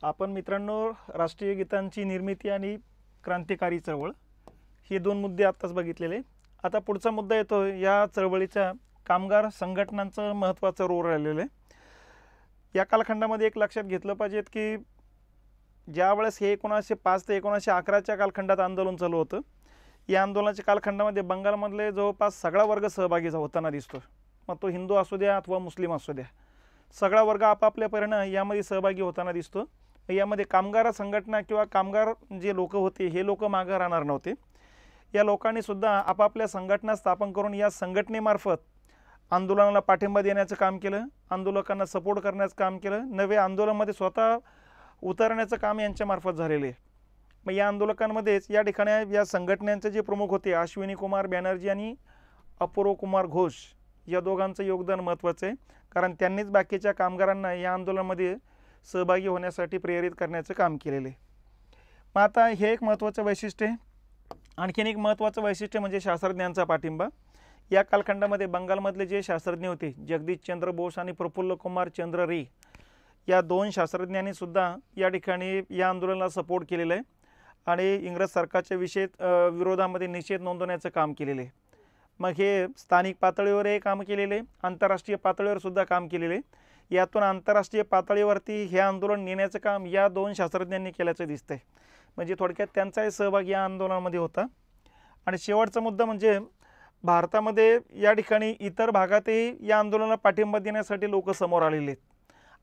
आपण मित्रांनो राष्ट्रीय गीतांची निर्मिती आणि क्रांतिकारी चळवळ हे दोन मुद्दे आत्ताच बघितलेले. आता पुढचा मुद्दा येतो या चळवळीच्या कामगार संघटनांचं महत्त्वाचं रोल राहिलेलं आहे. या कालखंडामध्ये एक लक्षात घेतलं पाहिजे की ज्यावेळेस हे 1905 ते 1911च्या कालखंडात आंदोलन चालू होतं, या आंदोलनाच्या कालखंडामध्ये बंगालमधले जवळपास सगळा वर्ग सहभागी होताना दिसतो. मग तो हिंदू असू द्या अथवा मुस्लिम असू द्या, सगळा वर्ग आपापल्या परीनं यामध्ये सहभागी होताना दिसतो. यामध्ये कामगार संघटना किंवा कामगार जे लोक होते हे लोक मागं राहणार नव्हते. या लोकांनी सुद्धा आपापल्या संघटना स्थापन करून या संघटनेमार्फत आंदोलनाला पाठिंबा देण्याचं काम केलं, आंदोलकांना सपोर्ट करण्याचं काम केलं, नवे आंदोलनामध्ये स्वतः उतरण्याचं काम यांच्यामार्फत झालेलं आहे. मग या आंदोलकांमध्येच या ठिकाणी या संघटनांचे जे प्रमुख होते अश्विनी कुमार बॅनर्जी आणि अपूर्व कुमार घोष, या दोघांचं योगदान महत्त्वाचं आहे, कारण त्यांनीच बाकीच्या कामगारांना या आंदोलनामध्ये सहभागी होण्यासाठी प्रेरित करण्याचं काम केलेलं आहे. मग आता हे एक महत्त्वाचं वैशिष्ट्य आहे. आणखीन एक महत्त्वाचं वैशिष्ट्य म्हणजे शास्त्रज्ञांचा पाठिंबा. या कालखंडामध्ये बंगालमधले जे शास्त्रज्ञ होते जगदीशचंद्र बोस आणि प्रफुल्ल कुमार चंद्र रे, या दोन शास्त्रज्ञांनी सुद्धा या ठिकाणी या आंदोलनाला सपोर्ट केलेलं आहे आणि इंग्रज सरकारच्या विरोधामध्ये निषेध नोंदवण्याचं काम केलेलं आहे. मग हे स्थानिक पातळीवरही काम केलेले, आंतरराष्ट्रीय पातळीवर सुद्धा काम केलेले. यातून आंतरराष्ट्रीय पातळीवरती हे आंदोलन नेण्याचं काम या दोन शास्त्रज्ञांनी केल्याचं दिसतंय. म्हणजे थोडक्यात त्यांचाही सहभाग या आंदोलनामध्ये होता. आणि शेवटचा मुद्दा म्हणजे भारतामध्ये या ठिकाणी इतर भागातही या आंदोलनाला पाठिंबा देण्यासाठी लोक समोर आलेले आहेत.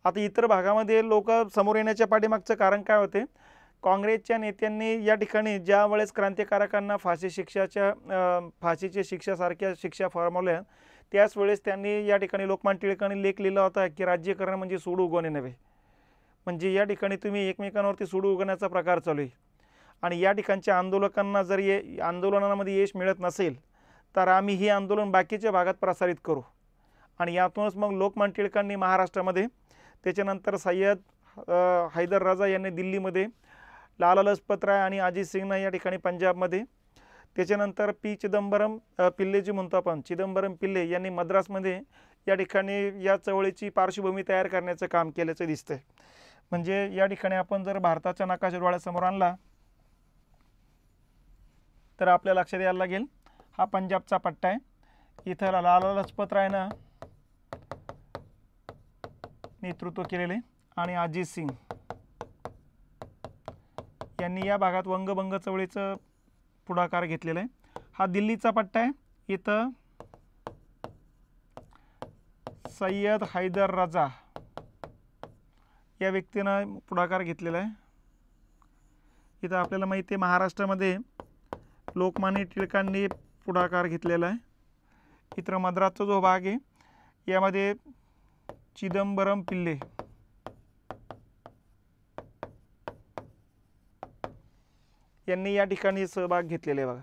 आता इतर भागामध्ये लोक समोर येण्याच्या पाठीमागचं कारण काय होते? काँग्रेसच्या नेत्यांनी या ठिकाणी ज्या वेळेस क्रांतिकारकांना फाशीची शिक्षासारख्या शिक्षा फरमावल्या, त्याच वेळेस त्यांनी या ठिकाणी लोकमान्य टिळकांनी लेख लिहिला होता की राज्यकरण म्हणजे सूड उगवणे नव्हे. म्हणजे या ठिकाणी तुम्ही एकमेकांवरती सूड उगवण्याचा प्रकार चालू आहे आणि या ठिकाणच्या आंदोलकांना जर आंदोलनामध्ये यश मिळत नसेल तर आम्ही हे आंदोलन बाकीच्या भागात प्रसारित करू. आणि यातूनच मग लोकमान्य टिळकांनी महाराष्ट्रामध्ये, त्याच्यानंतर सय्यद हैदर रजा यांनी दिल्लीमध्ये, लाला लजपत राय आणि अजित सिंगना या ठिकाणी पंजाबमध्ये, त्याच्यानंतर चिदंबरम पिल्ले जे म्हणतो आपण, चिदंबरम पिल्ले यांनी मद्रासमध्ये या ठिकाणी या चळवळीची पार्श्वभूमी तयार करण्याचं काम केल्याचं दिसतंय. म्हणजे या ठिकाणी आपण जर भारताचा नकाशा डोळ्यासमोर आणला तर आपल्या लक्षात यायला लागेल हा पंजाबचा पट्टा आहे. इथं लाला लजपत रायनं नेतृत्व केलेले आणि अजित सिंग यांनी या भागात वंगभंग चळवळीचं पुढाकार घेतलेला आहे. हा दिल्लीचा पट्टा आहे. इथं सय्यद हैदर रजा या व्यक्तीनं पुढाकार घेतलेला आहे. इथं आपल्याला माहिती आहे महाराष्ट्रामध्ये लोकमान्य टिळकांनी पुढाकार घेतलेला आहे. इथं मद्रासचा जो भाग आहे यामध्ये चिदंबरम पिल्ले यांनी या ठिकाणी सहभाग घेतलेला आहे बघा.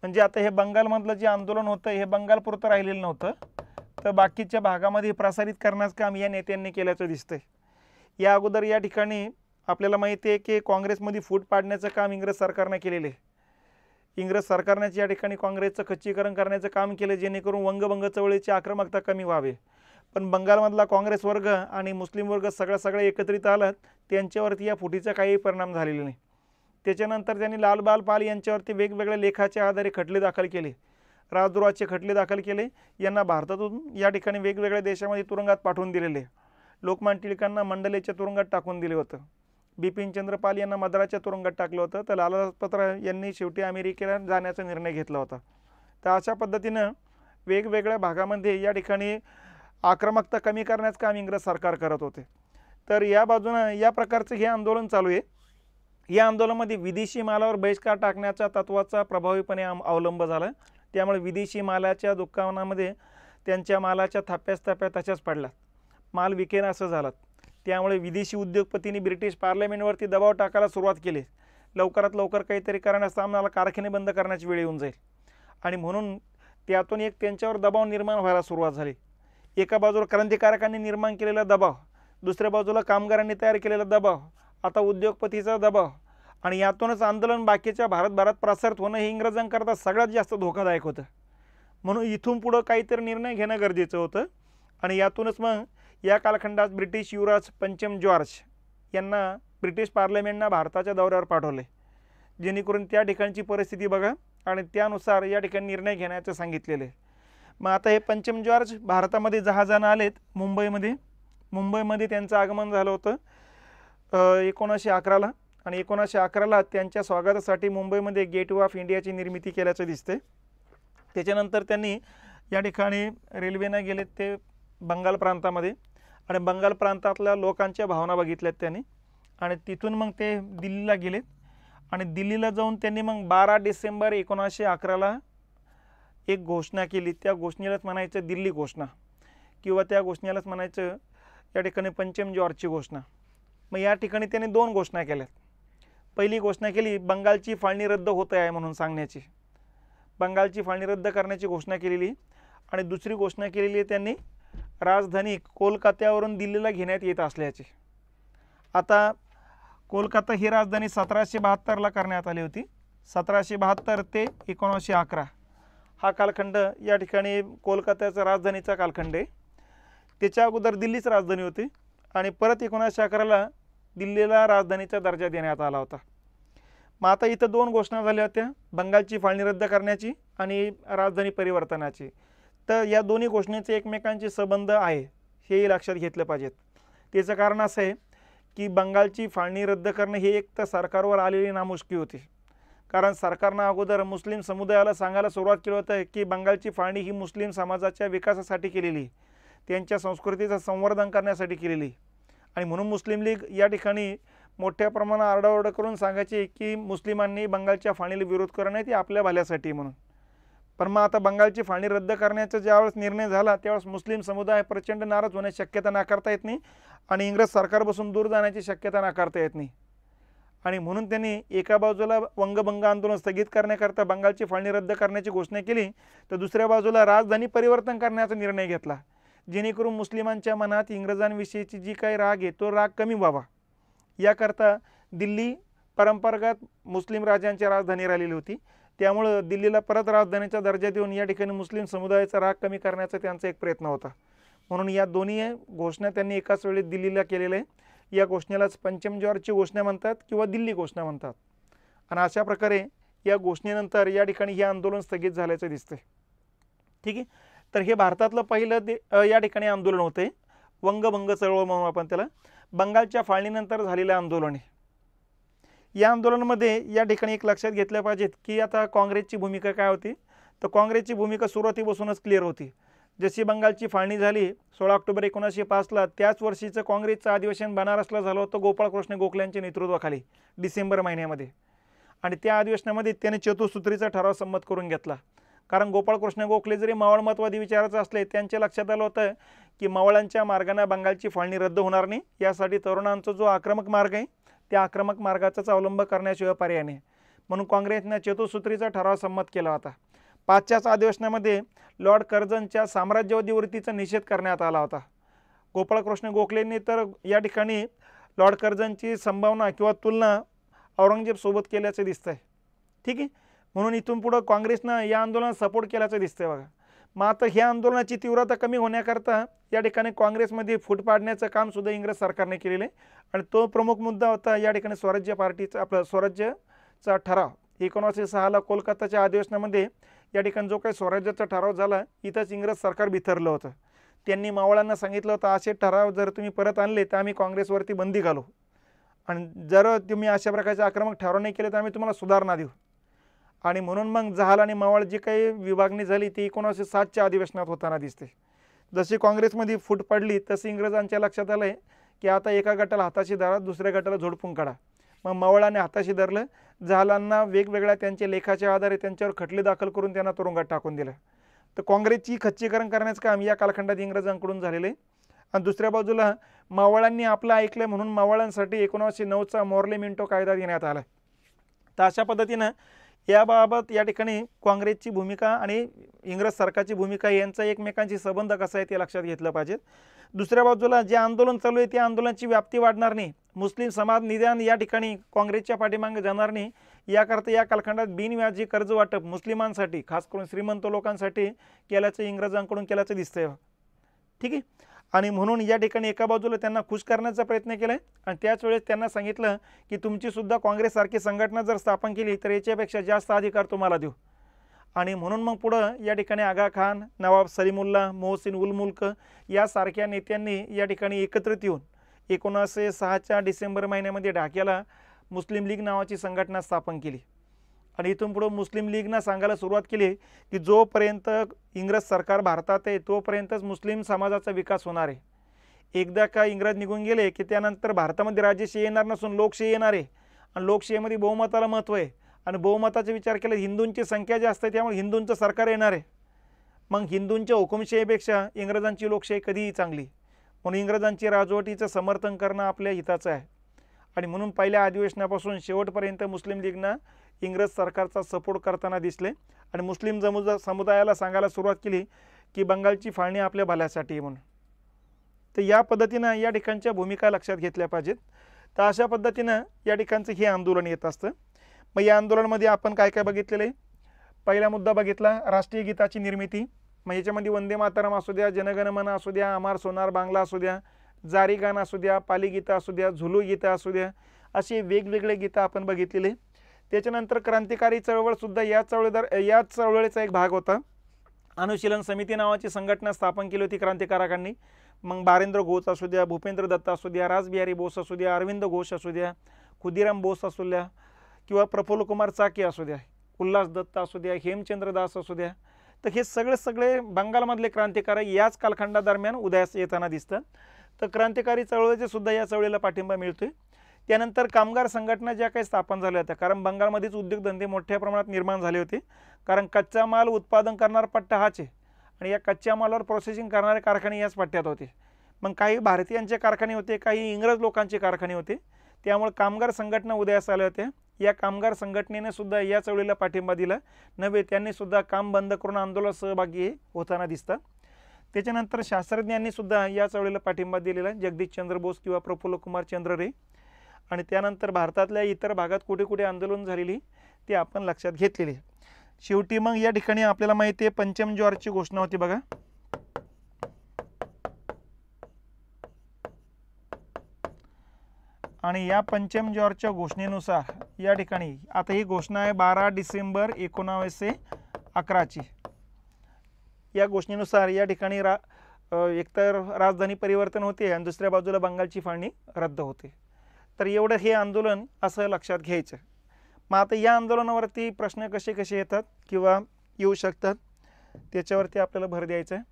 म्हणजे आता हे बंगालमधलं जे आंदोलन होतं हे बंगालपुरतं राहिलेलं नव्हतं, तर बाकीच्या भागामध्ये प्रसारित करण्याचं काम या नेत्यांनी केल्याचं दिसतंय. या अगोदर या ठिकाणी आपल्याला माहिती आहे की काँग्रेसमध्ये फूट पाडण्याचं काम इंग्रज सरकारनं केलेलं आहे. इंग्रज सरकारने या ठिकाणी काँग्रेसचं खच्चीकरण करण्याचं काम केलं जेणेकरून वंगभंग चळवळीची आक्रमकता कमी व्हावी. पण बंगालमधला काँग्रेस वर्ग आणि मुस्लिम वर्ग सगळं एकत्रित आलं, त्यांच्यावरती या फुटीचा काही परिणाम झालेला नाही. त्याच्यानंतर त्यांनी लालबाल पाल यांच्यावरती वेगवेगळ्या लेखाच्या आधारे खटले दाखल केले, राजद्रोहाचे खटले दाखल केले. यांना भारतातून या ठिकाणी वेगवेगळ्या देशामध्ये तुरुंगात पाठवून दिलेले. लोकमान्य टिळकांना मंडलेच्या तुरुंगात टाकून दिले होतं, बिपिनचंद्र पाल यांना मद्रासच्या तुरुंगात टाकलं होतं, तर लाला लजपत राय यांनी शेवटी अमेरिकेला जाण्याचा निर्णय घेतला होता. तर अशा पद्धतीनं वेगवेगळ्या भागामध्ये या ठिकाणी आक्रमकता कमी करण्याचं काम इंग्रज सरकार करत होते. तर या बाजूनं या प्रकारचं हे आंदोलन चालू आहे. या आंदोलनामध्ये विदेशी मालावर बहिष्कार टाकण्याच्या तत्त्वाचा प्रभावीपणे अवलंब झाला. त्यामुळे विदेशी मालाच्या दुकानामध्ये त्यांच्या मालाच्या थाप्या तशाच पडल्या, माल विकेना असं झालं. त्यामुळे विदेशी उद्योगपतींनी ब्रिटिश पार्लमेंटवरती दबाव टाकायला सुरुवात केली. लवकरात लवकर काहीतरी करण्यास आम्हाला कारखाने बंद करण्याची वेळ येऊन जाईल आणि म्हणून त्यातून एक त्यांच्यावर दबाव निर्माण व्हायला सुरुवात झाली. एका बाजूला क्रांतिकारकांनी निर्माण केलेला दबाव, दुसऱ्या बाजूला कामगारांनी तयार केलेला दबाव, आता उद्योगपतीचा दबाव आणि यातूनच आंदोलन बाकीच्या भारतभरात प्रसारित होणं हे इंग्रजांकरता सगळ्यात जास्त धोकादायक होतं. म्हणून इथून पुढं काहीतरी निर्णय घेणं गरजेचं होतं आणि यातूनच मग या कालखंडात ब्रिटिश युवराज पंचम जॉर्ज यांना ब्रिटिश पार्लमेंटनं भारताच्या दौऱ्यावर पाठवले, जेणेकरून त्या ठिकाणची परिस्थिती बघा आणि त्यानुसार या ठिकाणी निर्णय घेण्याचं सांगितलेले. मग आता हे पंचम जॉर्ज भारतामध्ये जहाजानं आलेत मुंबईमध्ये त्यांचं आगमन झालं होतं 1911ला आणि 1911ला त्यांच्या स्वागतासाठी मुंबईमध्ये गेटवे ऑफ इंडियाची निर्मिती केल्याचं दिसते. त्याच्यानंतर त्यांनी या ठिकाणी रेल्वेनं गेलेत ते बंगाल प्रांतामध्ये आणि बंगाल प्रांतातल्या लोकांच्या भावना बघितल्यात त्यांनी आणि तिथून मग ते दिल्लीला गेलेत आणि दिल्लीला जाऊन त्यांनी मग 12 डिसेंबर 1911ला एक घोषणा केली. त्या घोषणेलाच म्हणायचं दिल्ली घोषणा किंवा त्या घोषणेलाच म्हणायचं या ठिकाणी पंचम जॉर्जची घोषणा. मग या ठिकाणी त्यांनी 2 घोषणा केल्यात. पहिली घोषणा केली बंगालची फाळणी रद्द होत आहे म्हणून सांगण्याची, बंगालची फाळणी रद्द करण्याची घोषणा केलेली आणि दुसरी घोषणा केलेली आहे त्यांनी राजधानी कोलकात्यावरून दिल्लीला घेण्यात येत असल्याची. आता कोलकाता ही राजधानी 1772ला करण्यात आली होती. 1772 ते 1911 हा कालखंड या ठिकाणी कोलकात्याचा राजधानीचा कालखंड आहे. त्याच्या अगोदर दिल्लीच राजधानी होती आणि परत 1911ला दिल्लीला राजधानीचा दर्जा देण्यात आला होता. मग आता इथं 2 घोषणा झाल्या होत्या, बंगालची फाळणी रद्द करण्याची आणि राजधानी परिवर्तनाची. तर या दोन्ही घोषणेचे एकमेकांचे संबंध आहे हेही लक्षात घेतलं पाहिजेत. त्याचं कारण असं आहे की बंगालची फाळणी रद्द करणं ही एक तर सरकारवर आलेली नामुष्की होती, कारण सरकारनं अगोदर मुस्लिम समुदायाला सांगायला सुरुवात केली होतं की बंगालची फाळणी ही मुस्लिम समाजाच्या विकासासाठी केलेली, त्यांच्या संस्कृतीचं संवर्धन करण्यासाठी केलेली आणि म्हणून मुस्लिम लीग या ठिकाणी मोठ्या प्रमाणात आरडाओरडा करून सांगायचे की मुस्लिमांनी बंगालच्या फाळणीला विरोध करू नये, ती आपल्या भल्यासाठी म्हणून. पण मग आता बंगालची फाळणी रद्द करण्याचा ज्यावेळेस निर्णय झाला त्यावेळेस मुस्लिम समुदाय प्रचंड नाराज होण्याची शक्यता नाकारता येत नाही आणि इंग्रज सरकारपासून दूर जाण्याची शक्यता नाकारता येत नाही आणि म्हणून त्यांनी एका बाजूला वंगभंग आंदोलन स्थगित करण्याकरता बंगालची फाळणी रद्द करण्याची घोषणा केली, तर दुसऱ्या बाजूला राजधानी परिवर्तन करण्याचा निर्णय घेतला, जेणेकरून मुस्लिमांच्या मनात इंग्रजांविषयीची जी काही राग आहे तो राग कमी व्हावा. याकरता दिल्ली परंपरागत मुस्लिम राजांची राजधानी राहिलेली होती, त्यामुळं दिल्लीला परत राजधानीचा दर्जा देऊन या ठिकाणी मुस्लिम समुदायाचा राग कमी करण्याचा त्यांचा एक प्रयत्न होता. म्हणून या दोन्ही घोषणा त्यांनी एकाच वेळी दिल्लीला केलेल्या आहे. या घोषणेलाच पंचम जॉर्जची घोषणा म्हणतात किंवा दिल्ली घोषणा म्हणतात आणि अशा प्रकारे या घोषणेनंतर या ठिकाणी हे आंदोलन स्थगित झाल्याचं दिसते. ठीक आहे, तर हे भारतातलं पहिलं या ठिकाणी आंदोलन होते, वंगभंग चळवळ म्हणून आपण त्याला. बंगालच्या फाळणीनंतर झालेलं आंदोलन आहे. या आंदोलनामध्ये या ठिकाणी एक लक्षात घेतलं पाहिजे की आता काँग्रेसची भूमिका काय होती. तर काँग्रेसची भूमिका सुरुवातीपासूनच क्लिअर होती. जशी बंगालची फाळणी झाली 16 ऑक्टोबर 1905ला, त्याच वर्षीचं काँग्रेसचं अधिवेशन बनारसला झालं होतं गोपाळकृष्ण गोखल्यांच्या नेतृत्वाखाली डिसेंबर महिन्यामध्ये आणि त्या अधिवेशनामध्ये त्याने चतुसूत्रीचा ठराव संमत करून घेतला. कारण गोपाळकृष्ण गोखले जरी मावळमतवादी विचाराचे असले, त्यांच्या लक्षात आलं होतं की मावळांच्या मार्गाने बंगालची फाळणी रद्द होणार नाही, यासाठी तरुणांचा जो आक्रमक मार्ग आहे त्या आक्रमक मार्गाचाच अवलंब करण्याशिवाय पर्याय नाही. म्हणून काँग्रेसने चतुसूत्रीचा ठराव संमत केला होता. 5च्याच अधिवेशनामध्ये लॉर्ड कर्झनच्या साम्राज्यवादी वृत्तीचा निषेध करण्यात आला होता. गोपाळकृष्ण गोखलेंनी तर या ठिकाणी लॉर्ड कर्झनची संभावना किंवा तुलना औरंगजेबसोबत केल्याचं दिसतं आहे. ठीक आहे, म्हणून इथून पुढं काँग्रेसनं या आंदोलनात सपोर्ट केल्याचं दिसतंय बघा. मग आता ह्या आंदोलनाची तीव्रता कमी होण्याकरता या ठिकाणी काँग्रेसमध्ये फूट पाडण्याचं काम सुद्धा इंग्रज सरकारने केलेलं आहे आणि तो प्रमुख मुद्दा होता या ठिकाणी स्वराज्य पार्टीचा आपला स्वराज्याचा ठराव. 1906ला कोलकाताच्या अधिवेशनामध्ये या ठिकाणी जो काही स्वराज्याचा ठराव झाला, इथंच इंग्रज सरकार बिथरलं होतं. त्यांनी मावळांना सांगितलं होतं असे ठराव जर तुम्ही परत आणले तर आम्ही काँग्रेसवरती बंदी घालू आणि जर तुम्ही अशा प्रकारचे आक्रमक ठराव नाही केले तर आम्ही तुम्हाला सुधारणा देऊ. आणि म्हणून मग जहाल आणि मावळ जी काही विभागणी झाली ती 1907च्या अधिवेशनात होताना दिसते. जशी काँग्रेसमध्ये फूट पडली तशी इंग्रजांच्या लक्षात आलं आहे की आता एका गटाला हाताशी धरा, दुसऱ्या गटाला झोडपून काढा. मग मावळाने हाताशी धरलं, जहालांना वेगवेगळ्या त्यांच्या लेखाच्या आधारे त्यांच्यावर खटले दाखल करून त्यांना तुरुंगात टाकून दिलं. तर काँग्रेसची खच्चीकरण करण्याचं काम या कालखंडात इंग्रजांकडून झालेलं आहे. आणि दुसऱ्या बाजूला मावळांनी आपलं ऐकलं म्हणून मावळांसाठी 1909चा मोर्ले मिंटो कायदा देण्यात आला. तर अशा पद्धतीनं याबाबत या ठिकाणी काँग्रेसची भूमिका आणि इंग्रज सरकारची भूमिका यांचा एकमेकांशी संबंध कसा आहे ते लक्षात घेतलं पाहिजे. दुसऱ्या बाजूला जे आंदोलन चालू आहे त्या आंदोलनाची व्याप्ती वाढणार नाही, मुस्लिम समाज निदान या ठिकाणी काँग्रेसच्या पाठीमागे जाणार नाही, याकरता या कालखंडात बिनव्याजी कर्ज वाटप मुस्लिमांसाठी खास करून श्रीमंत लोकांसाठी केल्याचं इंग्रजांकडून केल्याचं दिसतंय. ठीक आहे, आणि म्हणून या ठिकाणी एका बाजूला त्यांना खुश करण्याचा प्रयत्न केला आणि त्याच वेळेस त्यांना सांगितलं की तुमचीसुद्धा काँग्रेससारखी संघटना जर स्थापन केली तर याच्यापेक्षा जास्त अधिकार तुम्हाला देऊ. आणि म्हणून मग पुढं या ठिकाणी आगा खान, नवाब सलीमुल्ला, मोहसिन उल मुल्क यासारख्या नेत्यांनी या ठिकाणी एकत्रित येऊन 1906च्या डिसेंबर महिन्यामध्ये ढाक्याला मुस्लिम लीग नावाची संघटना स्थापन केली. आणि इथून पुढं मुस्लिम लीगनं सांगायला सुरुवात केली की जोपर्यंत इंग्रज सरकार भारतात आहे तोपर्यंतच मुस्लिम समाजाचा विकास होणार आहे. एकदा का इंग्रज निघून गेले की त्यानंतर भारतामध्ये राजेशाही येणार नसून लोकशाही येणार आहे. आणि लोकशाहीमध्ये बहुमताला महत्त्व आहे आणि बहुमताचा विचार केला हिंदूंची संख्या जास्त आहे त्यामुळे हिंदूंचं सरकार येणार आहे. मग हिंदूंच्या हुकुमशाहीपेक्षा इंग्रजांची लोकशाही कधीही चांगली. म्हणून इंग्रजांची राजवटीचं समर्थन करणं आपल्या हिताचं आहे. आणि म्हणून पहिल्या अधिवेशनापासून शेवटपर्यंत मुस्लिम लीगनं इंग्रज सरकारचा सपोर्ट करताना दिसले आणि मुस्लिम समुदायाला सांगायला सुरुवात केली की बंगालची फाळणी आपल्या भल्यासाठी म्हणून. तर या पद्धतीनं या ठिकाणच्या भूमिका लक्षात घेतल्या पाहिजेत. तर अशा पद्धतीनं या ठिकाणचं हे आंदोलन येत असतं. मग या आंदोलनामध्ये आपण काय काय बघितलेलं आहे. पहिला मुद्दा बघितला राष्ट्रीय गीताची निर्मिती. मग याच्यामध्ये वंदे मातरम असू द्या, जनगणमन असू द्या, अमार सोनार बांगला असू द्या, जारी गान असू द्या, पाली गीतं असू द्या, झुलू गीतं असू द्या, असे वेगवेगळे गीतं आपण बघितलेले. त्याच्यानंतर क्रांतिकारी चळवळसुद्धा याच चळवळीचा एक भाग होता. अनुशीलन समिती नावाची संघटना स्थापन केली होती क्रांतिकारकांनी. मग बारेंद्र घोष असू द्या, भूपेंद्र दत्त असू द्या, रासबिहारी बोस असू द्या, अरविंद घोष असू द्या, खुदीराम बोस असू द्या किंवा प्रफुल्ल कुमार चाकी असू द्या, उल्हास दत्त असू द्या, हेमचंद्र दास असू द्या. तर हे सगळे बंगालमधले क्रांतिकारी याच कालखंडादरम्यान उदयास येताना दिसतात. तर क्रांतिकारी चळवळीचे सुद्धा या चळवळीला पाठिंबा मिळतोय. त्यानंतर कामगार संघटना ज्या काही स्थापन झाल्या होत्या कारण बंगालमध्येच उद्योगधंदे मोठ्या प्रमाणात निर्माण झाले होते. कारण कच्चा माल उत्पादन करणारा पट्टा हाच आहे आणि या कच्च्या मालावर प्रोसेसिंग करणारे कारखाने याच पट्ट्यात होते. मग काही भारतीयांचे कारखाने होते, काही इंग्रज लोकांचे कारखाने होते. त्यामुळे कामगार संघटना उदयास आल्या होत्या. या कामगार संघटनेने सुद्धा या चळवळीला पाठिंबा दिला नव्हे, त्यांनी सुद्धा काम बंद करून आंदोलनात सहभागी होताना दिसतात. त्याच्यानंतर शास्त्रज्ञांनी सुद्धा या चळवळीला पाठिंबा दिलेला जगदीशचंद्र बोस किंवा प्रफुल्ल कुमार चंद्र रे. आणि त्यानंतर भारतातल्या इतर भागात कुठे कुठे आंदोलन झालेली ते आपण लक्षात घेतलेली. शेवटी मग या ठिकाणी आपल्याला माहिती आहे पंचम ज्वारची घोषणा होती बघा. आणि या पंचम ज्वारच्या घोषणेनुसार या ठिकाणी आता ही घोषणा आहे 12 डिसेंबर 1911ची. या घोषणेनुसार या ठिकाणी एकतर राजधानी परिवर्तन होते आणि दुसऱ्या बाजूला बंगालची फाळणी रद्द होते. तर एवढं हे आंदोलन असं लक्षात घ्यायचं. मग आता या आंदोलनावरती प्रश्न कसे कसे येतात किंवा येऊ शकतात त्याच्यावरती आपल्याला भर द्यायचा आहे.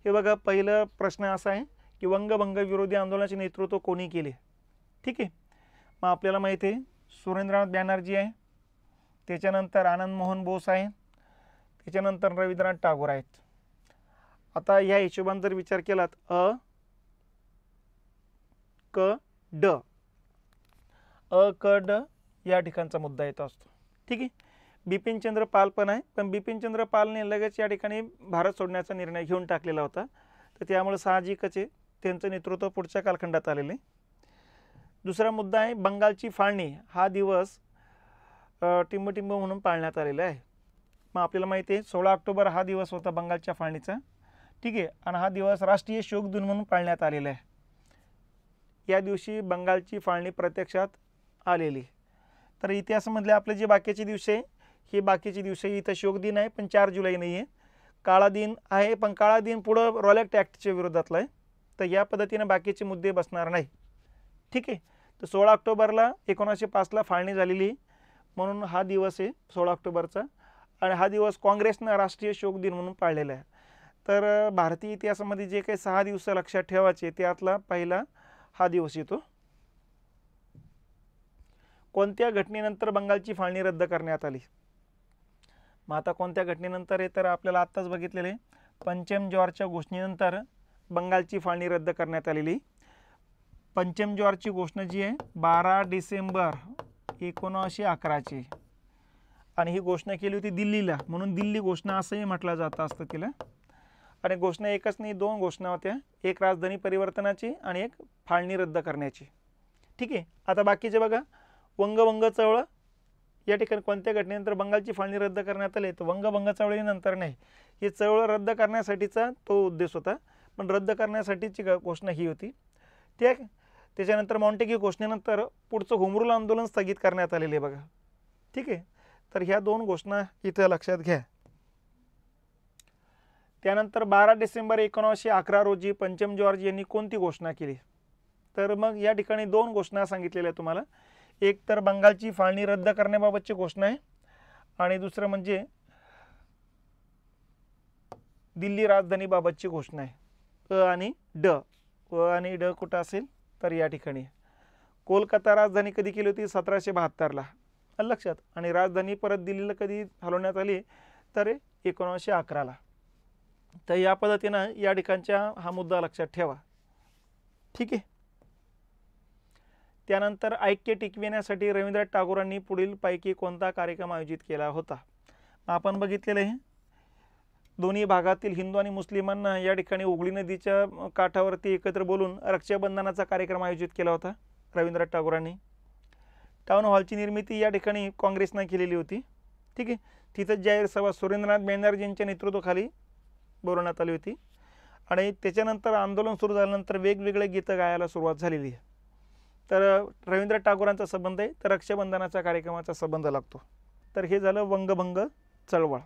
हे बघा, पहिलं प्रश्न असा आहे की वंगभंग विरोधी आंदोलनाचे नेतृत्व कोणी केले. ठीक आहे. मग आपल्याला माहिती आहे सुरेंद्रनाथ बॅनर्जी आहे, त्याच्यानंतर आनंद मोहन बोस आहे, त्याच्यानंतर रवींद्रनाथ टागोर आहेत. आता ह्या हिशोबाने जर विचार केलात क ड या ठिकाणचा मुद्दा येतो असतो. ठीक आहे. बिपिनचंद्र पाल पण आहे, पण बिपिनचंद्र पालने लगेच या ठिकाणी भारत सोडण्याचा निर्णय घेऊन टाकलेला होता. तर त्यामुळे साहजिकच आहे त्यांचं नेतृत्व पुढच्या कालखंडात आलेले. दुसरा मुद्दा आहे बंगालची फाळणी. हा दिवस टिंबटिंब म्हणून पाळण्यात आलेला आहे. मग आपल्याला माहिती आहे 16 ऑक्टोबर हा दिवस होता बंगालच्या फाळणीचा. ठीक आहे. आणि हा दिवस राष्ट्रीय शोक दिन म्हणून पाळण्यात आलेला आहे. या दिवशी बंगालची फाळणी प्रत्यक्षात आलेली. तर इतिहासामधले आपले जे बाकीचे दिवस आहे हे बाकीचे दिवस इथं शोक दिन आहे पण 4 जुलै नाही आहे. काळा दिन आहे पण काळा दिन पुढं रॉलेक्ट ॲक्टच्या विरोधातला आहे. तर या पद्धतीने बाकीचे मुद्दे बसणार नाही. ठीक आहे. तर 16 ऑक्टोबरला 1905ला फाळणी झालेली म्हणून हा दिवस आहे 16 ऑक्टोबरचा. आणि हा दिवस काँग्रेसनं राष्ट्रीय शोक दिन म्हणून पाळलेला आहे. तर भारतीय इतिहासामध्ये जे काही 6 दिवस लक्षात ठेवायचे त्यातला पहिला हा दिवस येतो. कोणत्या घटनेनंतर बंगालची फाळणी रद्द करण्यात आली. मग आता कोणत्या घटनेनंतर आहे तर आपल्याला आत्ताच बघितलेले पंचम ज्वारच्या घोषणेनंतर बंगालची फाळणी रद्द करण्यात आलेली. पंचम ज्वारची घोषणा जी आहे 12 डिसेंबर 1911ची. आणि ही घोषणा केली होती दिल्लीला म्हणून दिल्ली घोषणा असंही म्हटलं जातं असतं तिला. आणि घोषणा एकच नाही, 2 घोषणा होत्या, एक राजधानी परिवर्तनाची आणि एक फाळणी रद्द करण्याची. ठीक आहे. आता बाकीचे बघा वंगभंग चळवळ या ठिकाणी कोणत्या घटनेनंतर बंगालची फाळणी रद्द करण्यात आली. तर वंगभंग चळवळीनंतर नाही, ही चळवळ रद्द करण्यासाठीचा तो उद्देश होता. पण रद्द करण्यासाठीची घोषणा ही होती. ठीक आहे. त्याच्यानंतर मॉन्टेग्यू घोषणेनंतर पुढचं होम रूल आंदोलन स्थगित करण्यात आलेले आहे बघा. ठीक आहे. तर ह्या 2 घोषणा इथं लक्षात घ्या. त्यानंतर 12 डिसेंबर 1911 रोजी पंचम जॉर्ज यांनी कोणती घोषणा केली? तर मग या ठिकाणी 2 घोषणा सांगितलेल्या आहेत तुम्हाला. एक तर बंगालची फाळणी रद्द करण्याबाबतची घोषणा आहे आणि दुसरं म्हणजे दिल्ली राजधानीबाबतची घोषणा आहे. आणि ड कुठं असेल तर या ठिकाणी. कोलकाता राजधानी कधी केली होती? 1772ला. लक्षात. आणि राजधानी परत दिल्लीला कधी हलवण्यात आली? तर 1911ला. तर या पद्धतीनं या ठिकाणच्या हा मुद्दा लक्षात ठेवा. ठीक आहे. त्यानंतर ऐक्य टिकविण्यासाठी रवींद्रनाथ टागोरांनी पुढील पैकी कोणता कार्यक्रम आयोजित केला होता? आपण बघितलेलं आहे दोन्ही भागातील हिंदू आणि मुस्लिमांना या ठिकाणी हुगळी नदीच्या काठावरती एकत्र बोलून रक्षाबंधनाचा कार्यक्रम आयोजित केला होता रवींद्रनाथ टागोरांनी. टाउन हॉलची निर्मिती या ठिकाणी काँग्रेसने केलेली होती. ठीक आहे. तिथं जाहीर सभा सुरेंद्रनाथ बॅनर्जींच्या नेतृत्वाखाली बोलवण्यात आली होती आणि त्याच्यानंतर आंदोलन सुरू झाल्यानंतर वेगवेगळे गीतं गायला सुरुवात झालेली आहे. तर रवींद्रनाथ टागोरांचा संबंध आहे तर रक्षाबंधनाच्या कार्यक्रमाचा संबंध लागतो. तर हे झालं वंगभंग चळवळ.